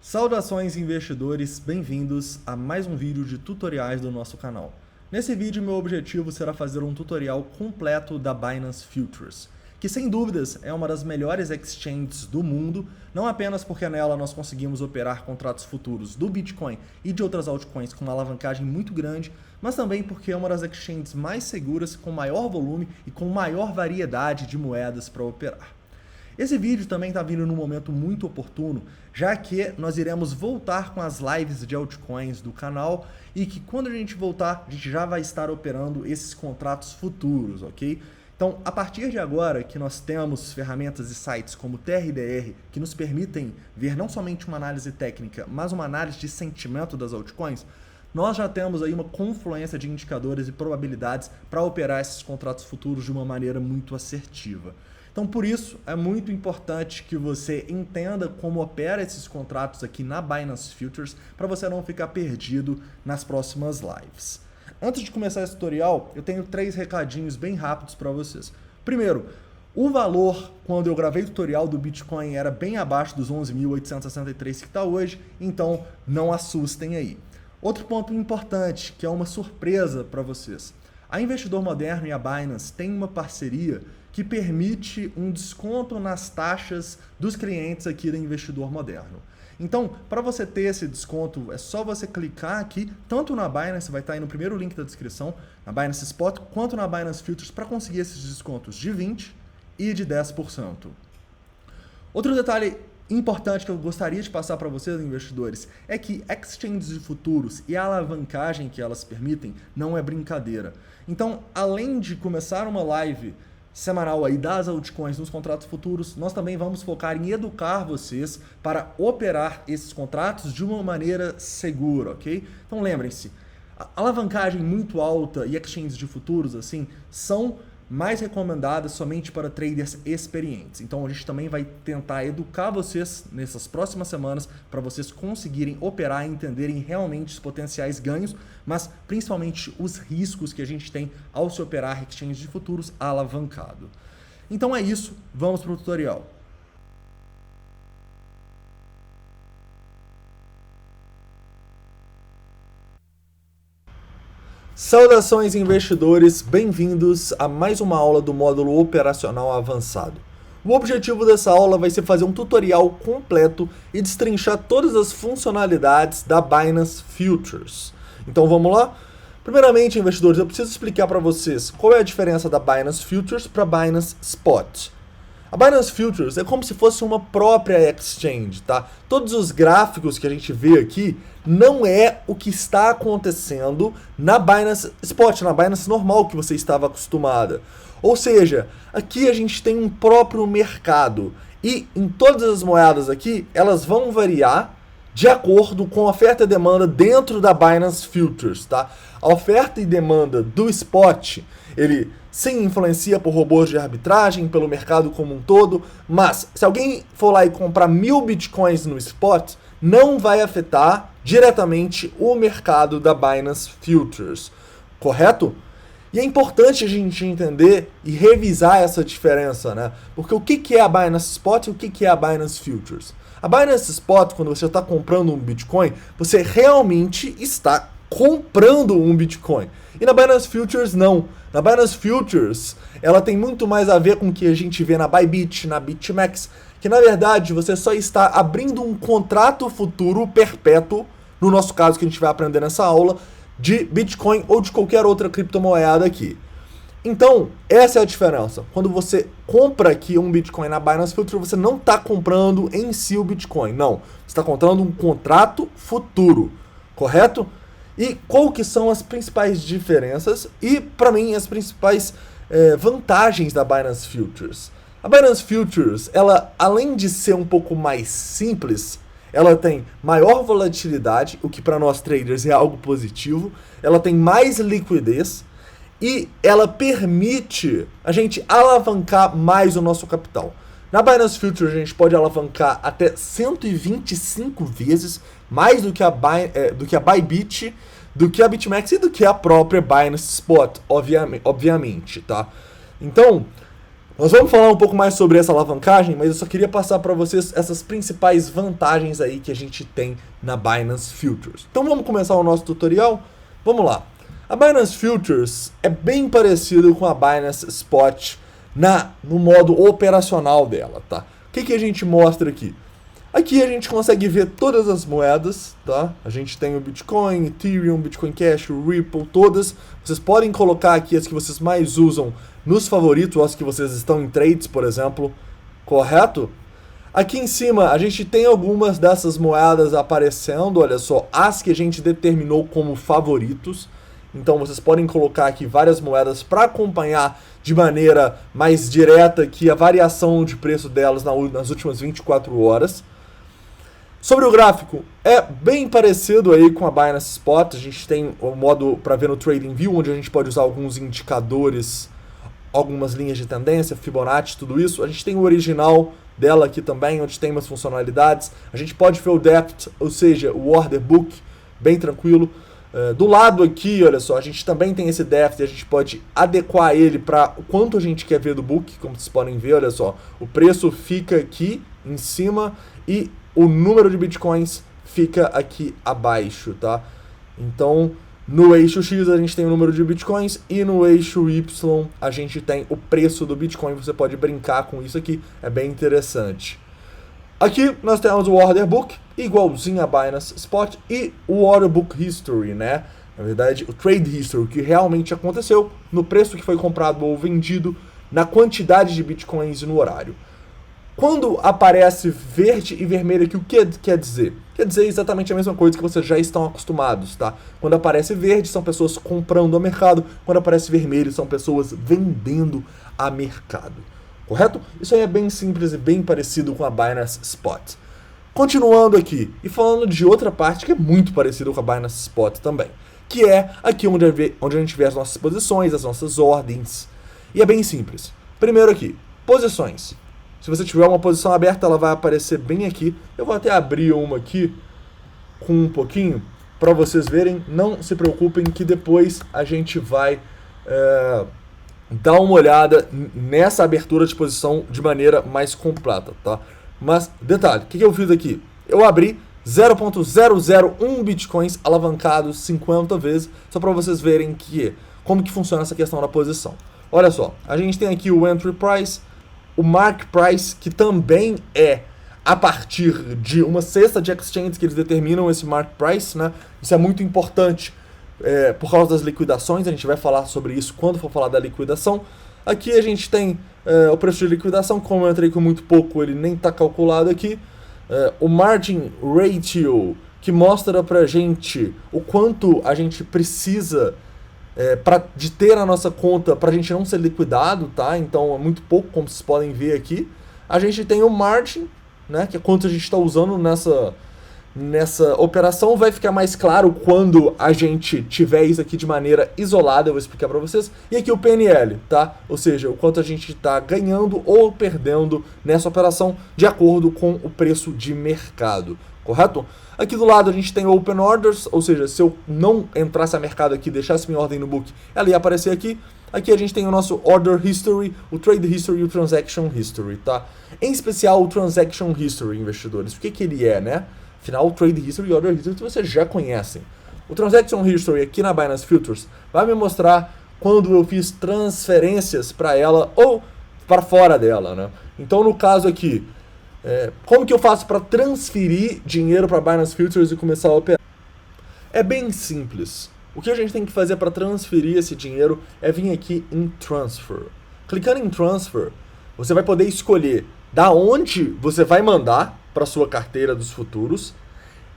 Saudações investidores, bem-vindos a mais um vídeo de tutoriais do nosso canal. Nesse vídeo meu objetivo será fazer um tutorial completo da Binance Futures, que sem dúvidas é uma das melhores exchanges do mundo, não apenas porque nela nós conseguimos operar contratos futuros do Bitcoin e de outras altcoins com uma alavancagem muito grande, mas também porque é uma das exchanges mais seguras, com maior volume e com maior variedade de moedas para operar. Esse vídeo também está vindo num momento muito oportuno, já que nós iremos voltar com as lives de altcoins do canal e que quando a gente voltar, a gente já vai estar operando esses contratos futuros, ok? Então, a partir de agora que nós temos ferramentas e sites como o TRDR que nos permitem ver não somente uma análise técnica, mas uma análise de sentimento das altcoins, nós já temos aí uma confluência de indicadores e probabilidades para operar esses contratos futuros de uma maneira muito assertiva. Então, por isso, é muito importante que você entenda como opera esses contratos aqui na Binance Futures para você não ficar perdido nas próximas lives. Antes de começar esse tutorial, eu tenho 3 recadinhos bem rápidos para vocês. Primeiro, o valor, quando eu gravei o tutorial do Bitcoin, era bem abaixo dos 11.863 que está hoje, então não assustem aí. Outro ponto importante, que é uma surpresa para vocês. A Investidor Moderno e a Binance têm uma parceria que permite um desconto nas taxas dos clientes aqui da Investidor Moderno. Então, para você ter esse desconto, é só você clicar aqui, tanto na Binance, vai estar aí no primeiro link da descrição, na Binance Spot, quanto na Binance Futures, para conseguir esses descontos de 20% e de 10%. Outro detalhe importante que eu gostaria de passar para vocês, investidores, é que exchanges de futuros e a alavancagem que elas permitem não é brincadeira. Então, além de começar uma live semanal aí das altcoins nos contratos futuros, nós também vamos focar em educar vocês para operar esses contratos de uma maneira segura, ok? Então lembrem-se, a alavancagem muito alta e exchanges de futuros assim são mais recomendadas somente para traders experientes. Então a gente também vai tentar educar vocês nessas próximas semanas para vocês conseguirem operar e entenderem realmente os potenciais ganhos, mas principalmente os riscos que a gente tem ao se operar exchange de futuros alavancado. Então é isso, vamos para o tutorial. Saudações investidores, bem-vindos a mais uma aula do módulo operacional avançado. O objetivo dessa aula vai ser fazer um tutorial completo e destrinchar todas as funcionalidades da Binance Futures. Então vamos lá? Primeiramente, investidores, eu preciso explicar para vocês qual é a diferença da Binance Futures para a Binance Spot. A Binance Futures é como se fosse uma própria exchange, tá? Todos os gráficos que a gente vê aqui não é o que está acontecendo na Binance Spot, na Binance normal que você estava acostumada. Ou seja, aqui a gente tem um próprio mercado e em todas as moedas aqui, elas vão variar de acordo com a oferta e demanda dentro da Binance Futures, tá? A oferta e demanda do Spot, ele sim influencia por robôs de arbitragem, pelo mercado como um todo, mas se alguém for lá e comprar 1.000 Bitcoins no Spot, não vai afetar diretamente o mercado da Binance Futures, correto? E é importante a gente entender e revisar essa diferença, né? Porque o que é a Binance Spot e o que é a Binance Futures? A Binance Spot, quando você está comprando um Bitcoin, você realmente está comprando um Bitcoin. E na Binance Futures, não. Na Binance Futures, ela tem muito mais a ver com o que a gente vê na Bybit, na BitMEX, que na verdade você só está abrindo um contrato futuro perpétuo, no nosso caso que a gente vai aprender nessa aula, de Bitcoin ou de qualquer outra criptomoeda aqui. Então, essa é a diferença. Quando você compra aqui um Bitcoin na Binance Futures, você não está comprando em si o Bitcoin, não. Você está comprando um contrato futuro, correto? E qual que são as principais diferenças e, para mim, as principais vantagens da Binance Futures? A Binance Futures, ela, além de ser um pouco mais simples, ela tem maior volatilidade, o que para nós traders é algo positivo, ela tem mais liquidez e ela permite a gente alavancar mais o nosso capital. Na Binance Futures a gente pode alavancar até 125 vezes mais do que a Bybit, do que a BitMEX e do que a própria Binance Spot, obviamente, tá? Então, Nós vamos falar um pouco mais sobre essa alavancagem, mas eu só queria passar para vocês essas principais vantagens aí que a gente tem na Binance Futures. Então vamos começar o nosso tutorial? Vamos lá. A Binance Futures é bem parecido com a Binance Spot no modo operacional dela, tá? O que a gente mostra aqui? Aqui a gente consegue ver todas as moedas, tá? A gente tem o Bitcoin, Ethereum, Bitcoin Cash, o Ripple, todas. Vocês podem colocar aqui as que vocês mais usam nos favoritos, as que vocês estão em trades, por exemplo, correto? Aqui em cima a gente tem algumas dessas moedas aparecendo, olha só, as que a gente determinou como favoritos. Então vocês podem colocar aqui várias moedas para acompanhar de maneira mais direta aqui a variação de preço delas nas últimas 24 horas. Sobre o gráfico, é bem parecido aí com a Binance Spot. A gente tem o modo para ver no TradingView, onde a gente pode usar alguns indicadores, algumas linhas de tendência, Fibonacci, tudo isso. A gente tem o original dela aqui também, onde tem umas funcionalidades. A gente pode ver o Depth, ou seja, o Order Book, bem tranquilo. Do lado aqui, olha só, a gente também tem esse Depth e a gente pode adequar ele para o quanto a gente quer ver do book, como vocês podem ver, olha só. O preço fica aqui em cima e o número de bitcoins fica aqui abaixo, tá? Então, no eixo X a gente tem o número de bitcoins e no eixo Y a gente tem o preço do bitcoin. Você pode brincar com isso aqui, é bem interessante. Aqui nós temos o Order Book, igualzinho a Binance Spot, e o Order Book History, né? Na verdade, o Trade History, o que realmente aconteceu, no preço que foi comprado ou vendido, na quantidade de bitcoins e no horário. Quando aparece verde e vermelho aqui, o que quer dizer? Quer dizer exatamente a mesma coisa que vocês já estão acostumados, tá? Quando aparece verde, são pessoas comprando a mercado. Quando aparece vermelho, são pessoas vendendo a mercado. Correto? Isso aí é bem simples e bem parecido com a Binance Spot. Continuando aqui, e falando de outra parte que é muito parecido com a Binance Spot também, que é aqui onde a gente vê as nossas posições, as nossas ordens. E é bem simples. Primeiro aqui, posições. Se você tiver uma posição aberta, ela vai aparecer bem aqui. Eu vou até abrir uma aqui com um pouquinho para vocês verem. Não se preocupem que depois a gente vai dar uma olhada nessa abertura de posição de maneira mais completa, tá? Mas, detalhe, o que eu fiz aqui? Eu abri 0.001 bitcoins alavancados 50 vezes, só para vocês verem como que funciona essa questão da posição. Olha só, a gente tem aqui o Entry Price, o Mark Price, que também é a partir de uma cesta de exchanges que eles determinam esse Mark Price, né? Isso é muito importante por causa das liquidações, a gente vai falar sobre isso quando for falar da liquidação. Aqui a gente tem o preço de liquidação, como eu entrei com muito pouco, ele nem está calculado aqui. O Margin Ratio, que mostra pra gente o quanto a gente precisa de ter a nossa conta para a gente não ser liquidado, tá? Então é muito pouco, como vocês podem ver aqui. A gente tem o margin, né? Que é quanto a gente está usando nessa operação. Vai ficar mais claro quando a gente tiver isso aqui de maneira isolada, eu vou explicar para vocês. E aqui o PNL, tá? Ou seja, o quanto a gente está ganhando ou perdendo nessa operação de acordo com o preço de mercado, correto? Aqui do lado a gente tem Open Orders, ou seja, se eu não entrasse a mercado aqui, deixasse minha ordem no book, ela ia aparecer aqui. Aqui a gente tem o nosso Order History, o Trade History e o Transaction History, tá? Em especial o Transaction History, investidores. O que ele é, né? Afinal, o Trade History e o Order History vocês já conhecem. O Transaction History aqui na Binance Futures vai me mostrar quando eu fiz transferências para ela ou para fora dela, né? Então, no caso aqui, como que eu faço para transferir dinheiro para Binance Futures e começar a operar? É bem simples. O que a gente tem que fazer para transferir esse dinheiro é vir aqui em Transfer. Clicando em Transfer, você vai poder escolher da onde você vai mandar para sua carteira dos futuros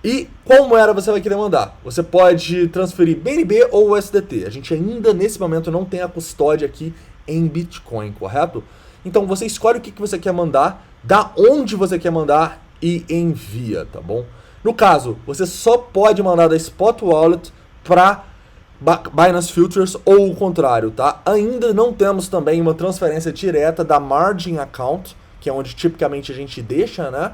e qual moeda você vai querer mandar. Você pode transferir BNB ou USDT. A gente ainda nesse momento não tem a custódia aqui em Bitcoin, correto? Então você escolhe o que você quer mandar, da onde você quer mandar e envia, tá bom? No caso, você só pode mandar da Spot Wallet para Binance Futures ou o contrário, tá? Ainda não temos também uma transferência direta da Margin Account, que é onde tipicamente a gente deixa, né,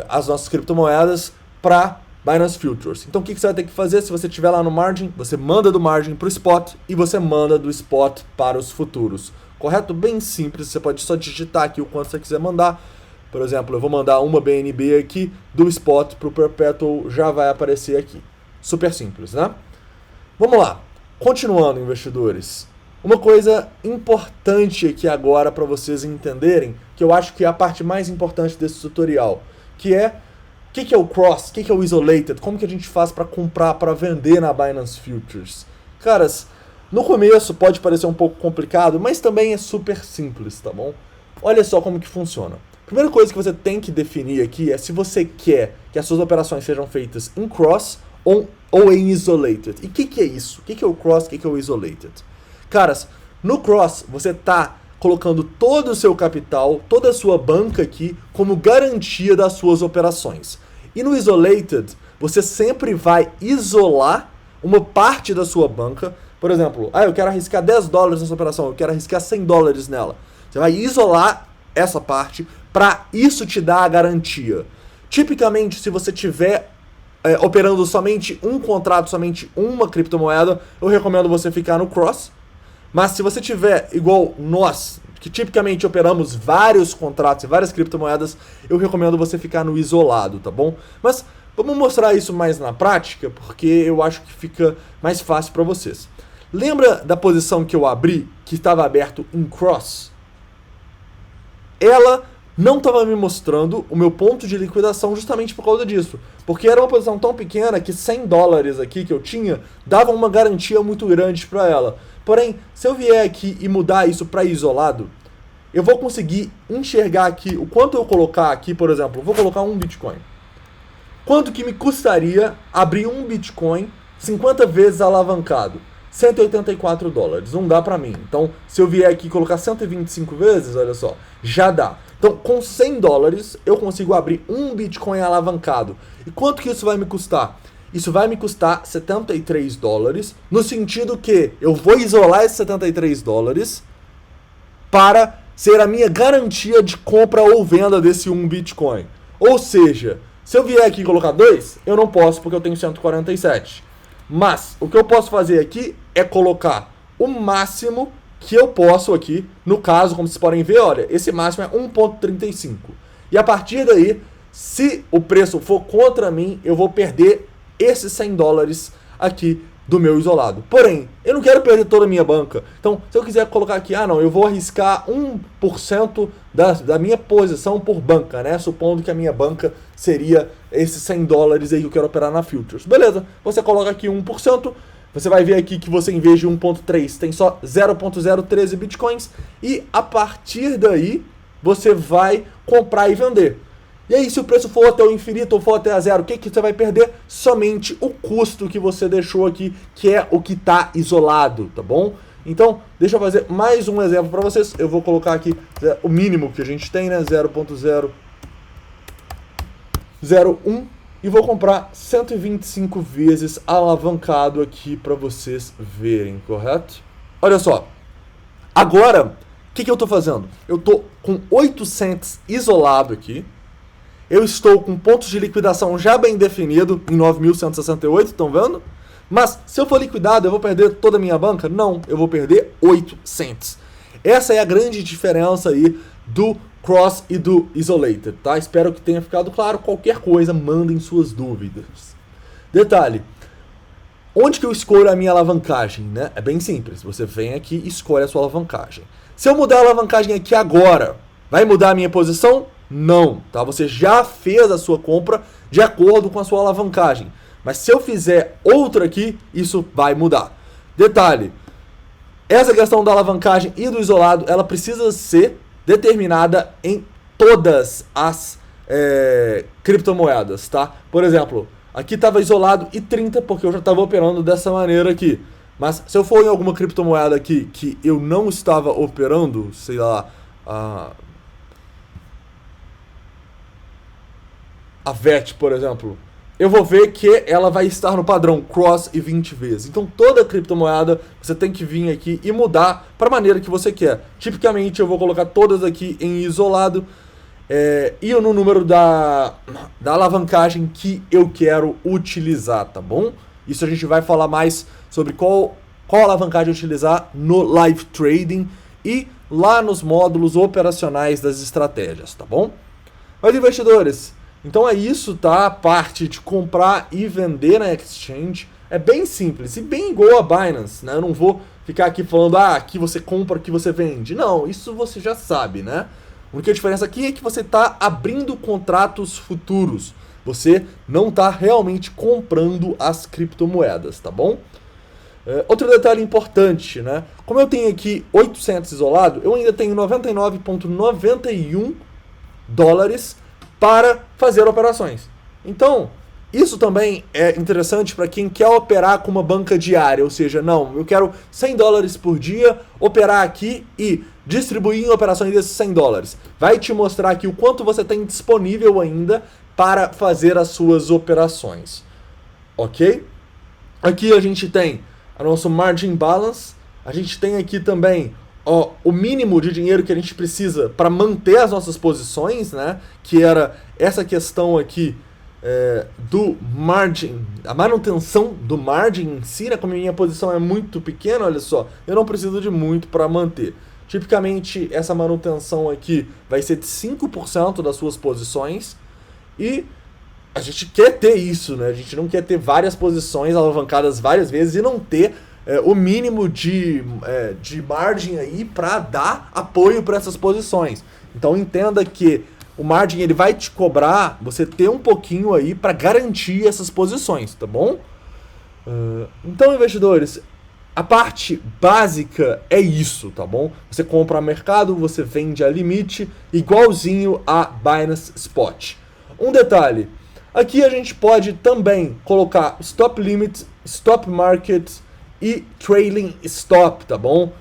as nossas criptomoedas, para Binance Futures. Então o que você vai ter que fazer? Se você estiver lá no margin, você manda do margin para o spot e você manda do spot para os futuros. Correto? Bem simples, você pode só digitar aqui o quanto você quiser mandar. Por exemplo, eu vou mandar uma BNB aqui do spot para o Perpetual, já vai aparecer aqui. Super simples, né? Vamos lá. Continuando, investidores. Uma coisa importante aqui agora para vocês entenderem, que eu acho que é a parte mais importante desse tutorial, que é o que é o cross, o que é o isolated, como que a gente faz para comprar, para vender na Binance Futures. Caras, no começo pode parecer um pouco complicado, mas também é super simples, tá bom? Olha só como que funciona. Primeira coisa que você tem que definir aqui é se você quer que as suas operações sejam feitas em cross ou em isolated. E o que é isso? O que é o cross, o que é o isolated? Caras, no cross você está colocando todo o seu capital, toda a sua banca aqui como garantia das suas operações. E no isolated, você sempre vai isolar uma parte da sua banca. Por exemplo, eu quero arriscar $10 nessa operação, eu quero arriscar $100 nela. Você vai isolar essa parte para isso te dar a garantia. Tipicamente, se você tiver operando somente um contrato, somente uma criptomoeda, eu recomendo você ficar no cross. Mas se você tiver igual nós, que tipicamente operamos vários contratos e várias criptomoedas, eu recomendo você ficar no isolado, tá bom? Mas vamos mostrar isso mais na prática, porque eu acho que fica mais fácil para vocês. Lembra da posição que eu abri, que estava aberto em cross? Ela não estava me mostrando o meu ponto de liquidação justamente por causa disso. Porque era uma posição tão pequena que $100 aqui que eu tinha dava uma garantia muito grande para ela. Porém, se eu vier aqui e mudar isso para isolado, eu vou conseguir enxergar aqui o quanto eu colocar aqui, por exemplo, eu vou colocar um Bitcoin. Quanto que me custaria abrir um Bitcoin 50 vezes alavancado? $184. Não dá pra mim. Então, se eu vier aqui e colocar 125 vezes, olha só, já dá. Então, com $100, eu consigo abrir um Bitcoin alavancado. E quanto que isso vai me custar? Isso vai me custar $73, no sentido que eu vou isolar esses $73 para ser a minha garantia de compra ou venda desse um Bitcoin. Ou seja, se eu vier aqui e colocar 2, eu não posso porque eu tenho 147. Mas o que eu posso fazer aqui é colocar o máximo que eu posso aqui. No caso, como vocês podem ver, olha, esse máximo é 1,35. E a partir daí, se o preço for contra mim, eu vou perder esses $100 aqui do meu isolado. Porém, eu não quero perder toda a minha banca. Então, se eu quiser colocar aqui, não, eu vou arriscar 1% da minha posição por banca, né? Supondo que a minha banca seria esses $100 aí que eu quero operar na Futures. Beleza, você coloca aqui 1%, você vai ver aqui que você, em vez de 1.3, tem só 0.013 Bitcoins. E a partir daí, você vai comprar e vender. E aí, se o preço for até o infinito ou for até a zero, o que você vai perder? Somente o custo que você deixou aqui, que é o que está isolado, tá bom? Então, deixa eu fazer mais um exemplo para vocês. Eu vou colocar aqui o mínimo que a gente tem, né? 0.001 e vou comprar 125 vezes alavancado aqui para vocês verem, correto? Olha só. Agora, o que eu estou fazendo? Eu estou com 800 isolado aqui. Eu estou com pontos de liquidação já bem definido em 9.168, estão vendo? Mas se eu for liquidado, eu vou perder toda a minha banca? Não, eu vou perder 800. Essa é a grande diferença aí do cross e do isolated, tá? Espero que tenha ficado claro. Qualquer coisa, mandem suas dúvidas. Detalhe, onde que eu escolho a minha alavancagem, né? É bem simples, você vem aqui e escolhe a sua alavancagem. Se eu mudar a alavancagem aqui agora, vai mudar a minha posição? Não, tá? Você já fez a sua compra de acordo com a sua alavancagem. Mas se eu fizer outra aqui, isso vai mudar. Detalhe, essa questão da alavancagem e do isolado, ela precisa ser determinada em todas as criptomoedas, tá? Por exemplo, aqui estava isolado e 30 porque eu já estava operando dessa maneira aqui. Mas se eu for em alguma criptomoeda aqui que eu não estava operando, sei lá, a VET, por exemplo, eu vou ver que ela vai estar no padrão cross e 20 vezes. Então, toda criptomoeda você tem que vir aqui e mudar para a maneira que você quer. Tipicamente, eu vou colocar todas aqui em isolado e no número da alavancagem que eu quero utilizar, tá bom? Isso a gente vai falar mais sobre qual alavancagem utilizar no live trading e lá nos módulos operacionais das estratégias, tá bom? Mas investidores, então é isso, tá? A parte de comprar e vender na exchange é bem simples e bem igual a Binance, né? Eu não vou ficar aqui falando, aqui você compra, aqui você vende. Não, isso você já sabe, né? A única diferença aqui é que você está abrindo contratos futuros. Você não está realmente comprando as criptomoedas, tá bom? Outro detalhe importante, né? Como eu tenho aqui 800 isolado, eu ainda tenho 99,91 dólares para fazer operações. Então, isso também é interessante para quem quer operar com uma banca diária, ou seja, não, eu quero 100 dólares por dia, operar aqui e distribuir em operações desses 100 dólares. Vai te mostrar aqui o quanto você tem disponível ainda para fazer as suas operações. Ok? Aqui a gente tem a nossa margin balance, a gente tem aqui também o mínimo de dinheiro que a gente precisa para manter as nossas posições, né? Que era essa questão aqui do margin, a manutenção do margin em si, né? Como a minha posição é muito pequena, olha só, eu não preciso de muito para manter. Tipicamente, essa manutenção aqui vai ser de 5% das suas posições e a gente quer ter isso, né? A gente não quer ter várias posições alavancadas várias vezes e não ter o mínimo de margem aí para dar apoio para essas posições. Então entenda que o margin ele vai te cobrar você ter um pouquinho aí para garantir essas posições, tá bom? Então, investidores, a parte básica é isso, tá bom? Você compra a mercado, você vende a limite, igualzinho a Binance Spot. Um detalhe, aqui a gente pode também colocar stop limit, stop market e trailing stop, tá bom?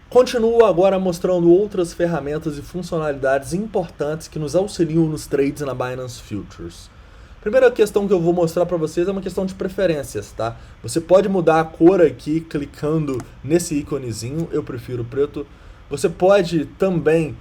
Continuo agora mostrando outras ferramentas e funcionalidades importantes que nos auxiliam nos trades na Binance Futures. A primeira questão que eu vou mostrar para vocês é uma questão de preferências, tá? Você pode mudar a cor aqui clicando nesse íconezinho, eu prefiro preto. Você pode também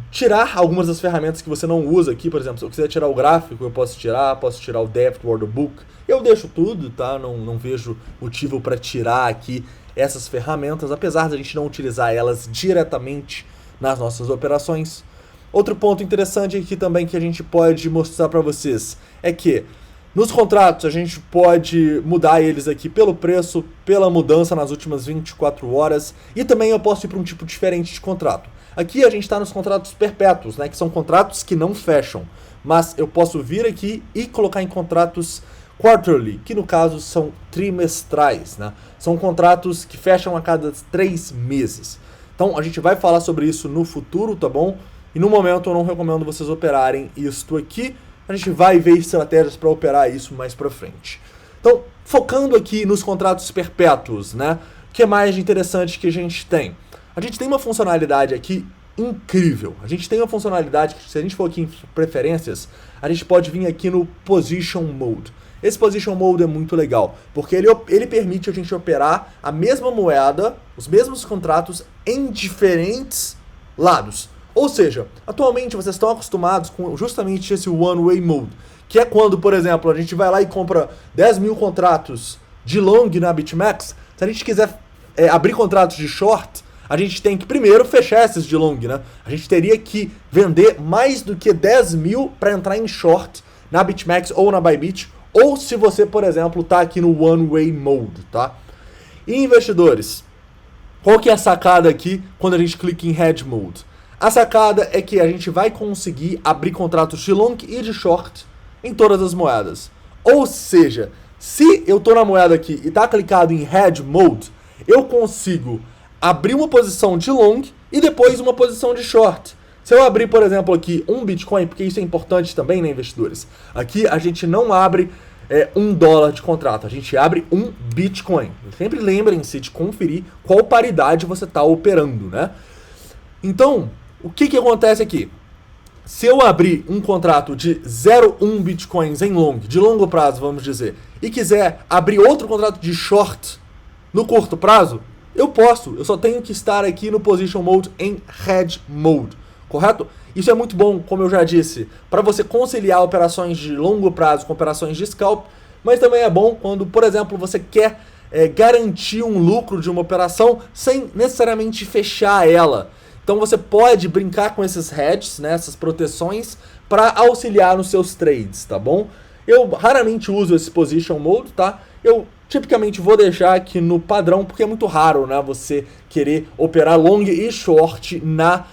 tirar algumas das ferramentas que você não usa aqui, por exemplo, se eu quiser tirar o gráfico, eu posso tirar o Depth Order Book. Eu deixo tudo, tá? Não vejo motivo para tirar aqui essas ferramentas, apesar de a gente não utilizar elas diretamente nas nossas operações. Outro ponto interessante aqui também que a gente pode mostrar para vocês é que nos contratos a gente pode mudar eles aqui pelo preço, pela mudança nas últimas 24 horas e também eu posso ir para um tipo diferente de contrato. Aqui a gente está nos contratos perpétuos, né, que são contratos que não fecham, mas eu posso vir aqui e colocar em contratos quarterly, que no caso são trimestrais, né? São contratos que fecham a cada 3 meses. Então a gente vai falar sobre isso no futuro, tá bom? E no momento eu não recomendo vocês operarem isto aqui. A gente vai ver estratégias para operar isso mais para frente. Então, focando aqui nos contratos perpétuos, né? O que é mais de interessante que a gente tem? A gente tem uma funcionalidade aqui incrível. A gente tem uma funcionalidade que, se a gente for aqui em preferências, a gente pode vir aqui no Position Mode. Esse Position Mode é muito legal, porque ele permite a gente operar a mesma moeda, os mesmos contratos em diferentes lados. Ou seja, atualmente vocês estão acostumados com justamente esse One-Way Mode, que é quando, por exemplo, a gente vai lá e compra 10 mil contratos de long na BitMEX. Se a gente quiser abrir contratos de short, a gente tem que primeiro fechar esses de long, né? A gente teria que vender mais do que 10 mil para entrar em short na BitMEX ou na Bybit, ou se você, por exemplo, está aqui no One-Way Mode, tá? E investidores, qual que é a sacada aqui quando a gente clica em Hedge Mode? A sacada é que a gente vai conseguir abrir contratos de long e de short em todas as moedas. Ou seja, se eu estou na moeda aqui e está clicado em Hedge Mode, eu consigo abrir uma posição de long e depois uma posição de short. Se eu abrir, por exemplo, aqui um Bitcoin, porque isso é importante também, né, investidores? Aqui a gente não abre $1 de contrato, a gente abre um Bitcoin. Sempre lembrem-se de conferir qual paridade você está operando, né? Então, o que acontece aqui? Se eu abrir um contrato de 0,1 Bitcoins em long, de longo prazo, vamos dizer, e quiser abrir outro contrato de short no curto prazo, eu posso. Eu só tenho que estar aqui no Position Mode em Hedge Mode, correto? Isso é muito bom, como eu já disse, para você conciliar operações de longo prazo com operações de scalp, mas também é bom quando, por exemplo, você quer garantir um lucro de uma operação sem necessariamente fechar ela. Então você pode brincar com esses hedges, né, essas proteções, para auxiliar nos seus trades, tá bom? Eu raramente uso esse position mode, tá? Eu tipicamente vou deixar aqui no padrão, porque é muito raro, né, você querer operar long e short na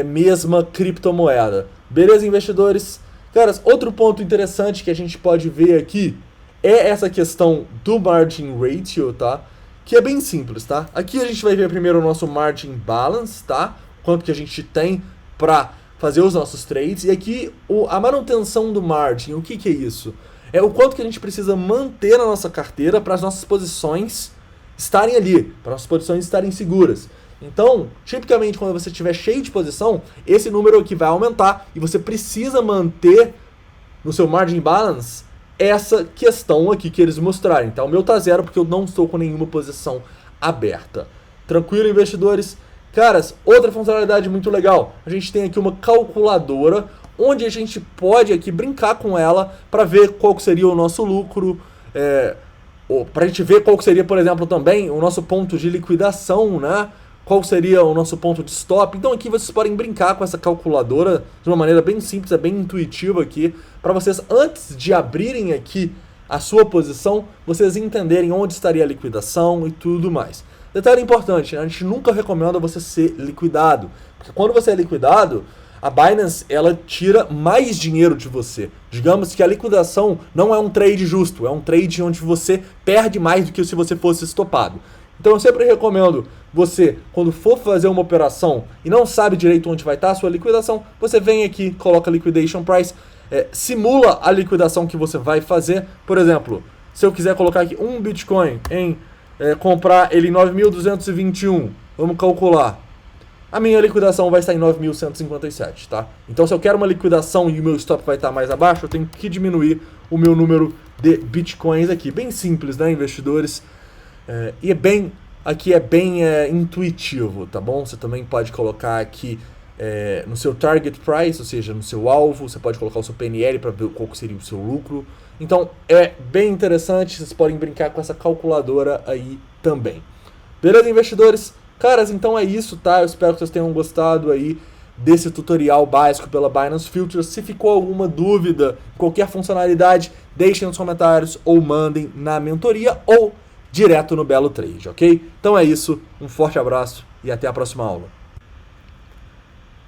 mesma criptomoeda. Beleza, investidores? Caras, outro ponto interessante que a gente pode ver aqui é essa questão do margin ratio, tá? Que é bem simples, tá? Aqui a gente vai ver primeiro o nosso margin balance, tá? Quanto que a gente tem para fazer os nossos trades. E aqui a manutenção do margin, o que é isso? É o quanto que a gente precisa manter na nossa carteira para as nossas posições estarem ali, para as nossas posições estarem seguras. Então, tipicamente, quando você estiver cheio de posição, esse número aqui vai aumentar e você precisa manter no seu margin balance essa questão aqui que eles mostraram. Então, o meu tá zero porque eu não estou com nenhuma posição aberta. Tranquilo, investidores? Caras, outra funcionalidade muito legal. A gente tem aqui uma calculadora onde a gente pode aqui brincar com ela para ver qual seria o nosso lucro, para a gente ver qual seria, por exemplo, também o nosso ponto de liquidação, né? Qual seria o nosso ponto de stop. Então aqui vocês podem brincar com essa calculadora de uma maneira bem simples, é bem intuitiva aqui, para vocês, antes de abrirem aqui a sua posição, vocês entenderem onde estaria a liquidação e tudo mais. Detalhe importante, a gente nunca recomenda você ser liquidado, porque quando você é liquidado, a Binance ela tira mais dinheiro de você. Digamos que a liquidação não é um trade justo, é um trade onde você perde mais do que se você fosse estopado. Então eu sempre recomendo você, quando for fazer uma operação e não sabe direito onde vai estar a sua liquidação, você vem aqui, coloca a liquidation price, simula a liquidação que você vai fazer. Por exemplo, se eu quiser colocar aqui um Bitcoin em comprar ele em 9.221, vamos calcular. A minha liquidação vai estar em 9.157, tá? Então se eu quero uma liquidação e o meu stop vai estar mais abaixo, eu tenho que diminuir o meu número de Bitcoins aqui. Bem simples, né, investidores? E aqui é bem intuitivo, tá bom? Você também pode colocar aqui no seu target price, ou seja, no seu alvo, você pode colocar o seu PNL para ver qual seria o seu lucro. Então é bem interessante, vocês podem brincar com essa calculadora aí também. Beleza, investidores? Caras, então é isso, tá? Eu espero que vocês tenham gostado aí desse tutorial básico pela Binance Futures. Se ficou alguma dúvida, qualquer funcionalidade, deixem nos comentários ou mandem na mentoria ou direto no Belo Trade, ok? Então é isso, um forte abraço e até a próxima aula.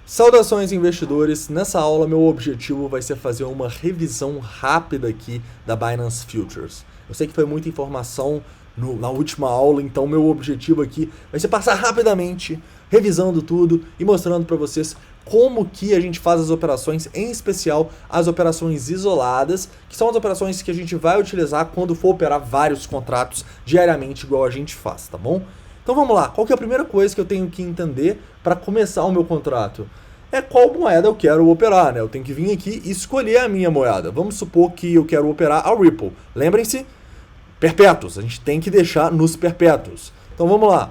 Saudações, investidores! Nessa aula meu objetivo vai ser fazer uma revisão rápida aqui da Binance Futures. Eu sei que foi muita informação na última aula, então meu objetivo aqui vai ser passar rapidamente, revisando tudo e mostrando para vocês como que a gente faz as operações, em especial as operações isoladas, que são as operações que a gente vai utilizar quando for operar vários contratos diariamente, igual a gente faz, tá bom? Então vamos lá, qual que é a primeira coisa que eu tenho que entender para começar o meu contrato? É qual moeda eu quero operar, né? Eu tenho que vir aqui e escolher a minha moeda. Vamos supor que eu quero operar a Ripple. Lembrem-se, perpétuos, a gente tem que deixar nos perpétuos. Então vamos lá,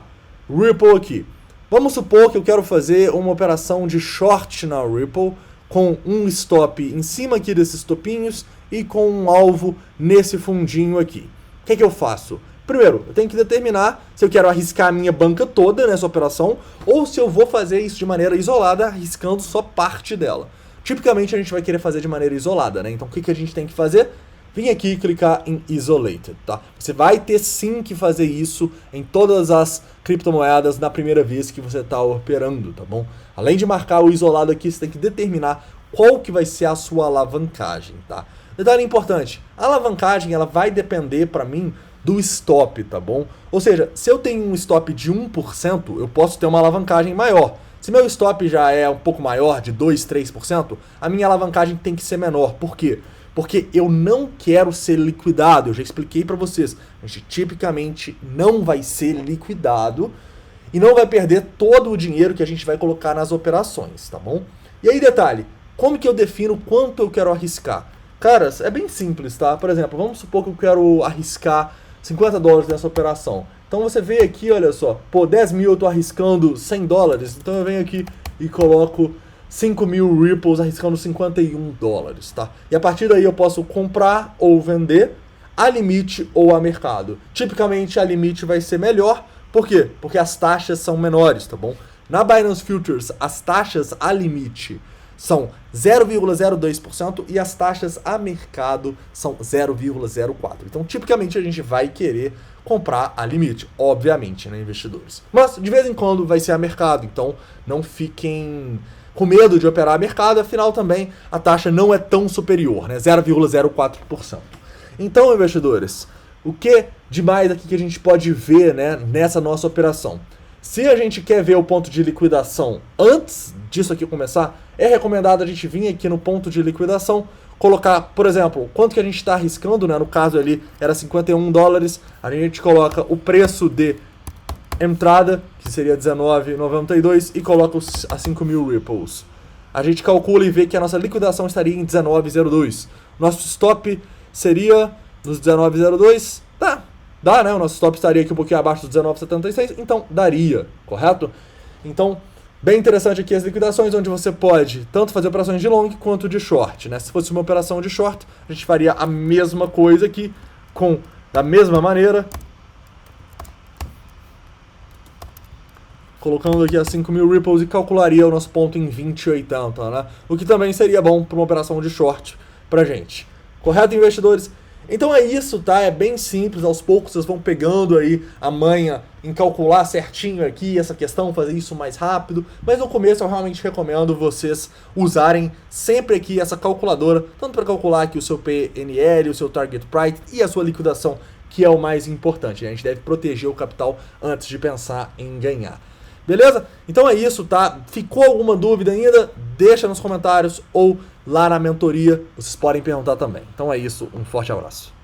Ripple aqui. Vamos supor que eu quero fazer uma operação de short na Ripple com um stop em cima aqui desses topinhos e com um alvo nesse fundinho aqui. O que eu faço? Primeiro, eu tenho que determinar se eu quero arriscar a minha banca toda nessa operação ou se eu vou fazer isso de maneira isolada, arriscando só parte dela. Tipicamente a gente vai querer fazer de maneira isolada, né? Então o que a gente tem que fazer? Vem aqui e clicar em Isolated, tá? Você vai ter sim que fazer isso em todas as criptomoedas na primeira vez que você está operando, tá bom? Além de marcar o isolado aqui, você tem que determinar qual que vai ser a sua alavancagem, tá? Detalhe importante, a alavancagem ela vai depender para mim do stop, tá bom? Ou seja, se eu tenho um stop de 1%, eu posso ter uma alavancagem maior. Se meu stop já é um pouco maior, de 2, 3%, a minha alavancagem tem que ser menor. Por quê? Porque eu não quero ser liquidado. Eu já expliquei para vocês. A gente tipicamente não vai ser liquidado e não vai perder todo o dinheiro que a gente vai colocar nas operações, tá bom? E aí, detalhe, como que eu defino quanto eu quero arriscar? Caras, é bem simples, tá? Por exemplo, vamos supor que eu quero arriscar $50 nessa operação. Então você vê aqui, olha só, pô, 10 mil eu tô arriscando $100, então eu venho aqui e coloco 5.000 Ripples arriscando $51, tá? E a partir daí eu posso comprar ou vender a limite ou a mercado. Tipicamente a limite vai ser melhor, por quê? Porque as taxas são menores, tá bom? Na Binance Futures, as taxas a limite são 0,02% e as taxas a mercado são 0,04%. Então, tipicamente, a gente vai querer comprar a limite, obviamente, né, investidores? Mas, de vez em quando, vai ser a mercado, então não fiquem com medo de operar a mercado, afinal, também a taxa não é tão superior, né, 0,04%. Então, investidores, o que de mais aqui que a gente pode ver, né, nessa nossa operação? Se a gente quer ver o ponto de liquidação antes disso aqui começar, é recomendado a gente vir aqui no ponto de liquidação, colocar, por exemplo, quanto que a gente está arriscando, né? No caso ali era $51, a gente coloca o preço de entrada, que seria $19,92, e coloca a 5.000 Ripples. A gente calcula e vê que a nossa liquidação estaria em 19,02. Nosso stop seria nos 19,02, tá? Dá, né? O nosso stop estaria aqui um pouquinho abaixo dos 19,76, então daria, correto? Então, bem interessante aqui as liquidações, onde você pode tanto fazer operações de long quanto de short, né? Se fosse uma operação de short, a gente faria a mesma coisa aqui, da mesma maneira, colocando aqui as 5.000 Ripples e calcularia o nosso ponto em 20,80, né? O que também seria bom para uma operação de short pra gente. Correto, investidores? Então é isso, tá? É bem simples, aos poucos vocês vão pegando aí a manha em calcular certinho aqui essa questão, fazer isso mais rápido, mas no começo eu realmente recomendo vocês usarem sempre aqui essa calculadora, tanto para calcular aqui o seu PNL, o seu Target Price e a sua liquidação, que é o mais importante, né? A gente deve proteger o capital antes de pensar em ganhar. Beleza? Então é isso, tá? Ficou alguma dúvida ainda? Deixa nos comentários ou lá na mentoria, vocês podem perguntar também. Então é isso, um forte abraço.